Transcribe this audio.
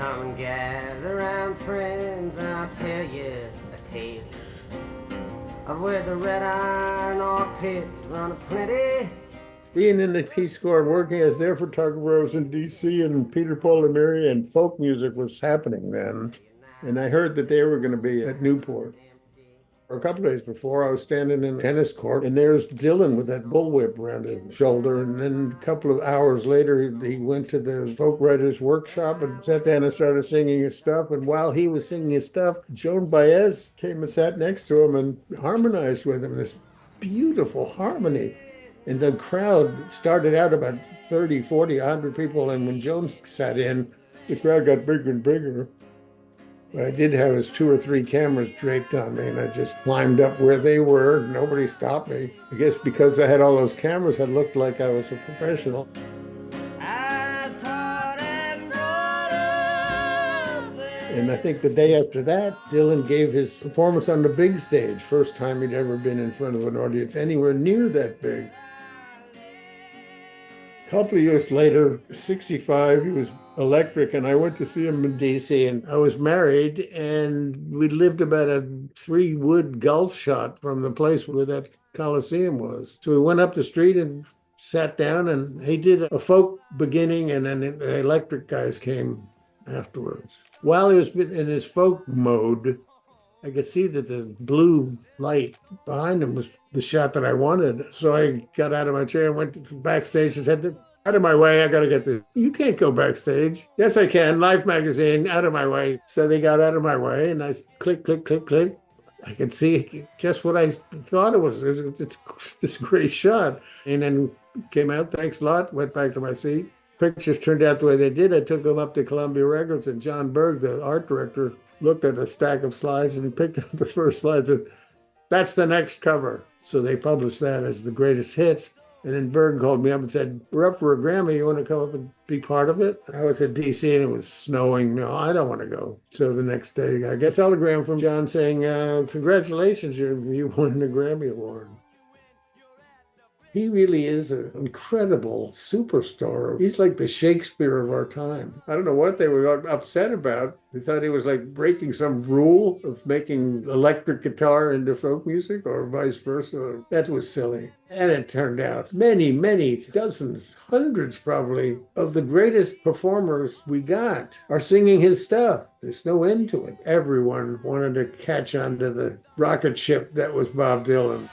Come and gather round, friends, and I'll tell you a tale of where the red iron ore pits run aplenty. Being in the Peace Corps and working as their photographer, I was in D.C. and Peter, Paul, and Mary and folk music was happening then. And I heard that they were going to be at Newport. A couple of days before, I was standing in the tennis court, and there's Dylan with that bullwhip around his shoulder. And then a couple of hours later, he went to the folk writers workshop and sat down and started singing his stuff. And while he was singing his stuff, Joan Baez came and sat next to him and harmonized with him, this beautiful harmony. And the crowd started out about 30, 40, 100 people. And when Joan sat in, the crowd got bigger and bigger. What I did have is 2 or 3 cameras draped on me, and I just climbed up where they were. Nobody stopped me. I guess because I had all those cameras, I looked like I was a professional. And I think the day after that, Dylan gave his performance on the big stage. First time he'd ever been in front of an audience anywhere near that big. A couple of years later, 65, he was electric, and I went to see him in DC, and I was married, and we lived about a 3-wood golf shot from the place where that Coliseum was. So we went up the street and sat down, and he did a folk beginning, and then the electric guys came afterwards. While he was in his folk mode, I could see that the blue light behind him was the shot that I wanted. So I got out of my chair and went backstage and said, out of my way, I got to get this. You can't go backstage. Yes, I can. Life magazine, out of my way. So they got out of my way, and I click, click, click, click. I could see just what I thought it was. It's this great shot. And then came out, thanks a lot, went back to my seat. Pictures turned out the way they did. I took them up to Columbia Records, and John Berg, the art director, looked at a stack of slides and picked up the first slide and said, that's the next cover. So they published that as the greatest hits. And then Berg called me up and said, we're up for a Grammy. You want to come up and be part of it? I was at DC and it was snowing. No, I don't want to go. So the next day I get a telegram from John saying, congratulations, you won the Grammy Award. He really is an incredible superstar. He's like the Shakespeare of our time. I don't know what they were upset about. They thought he was like breaking some rule of making electric guitar into folk music or vice versa. That was silly. And it turned out many, many dozens, hundreds probably, of the greatest performers we got are singing his stuff. There's no end to it. Everyone wanted to catch on to the rocket ship that was Bob Dylan.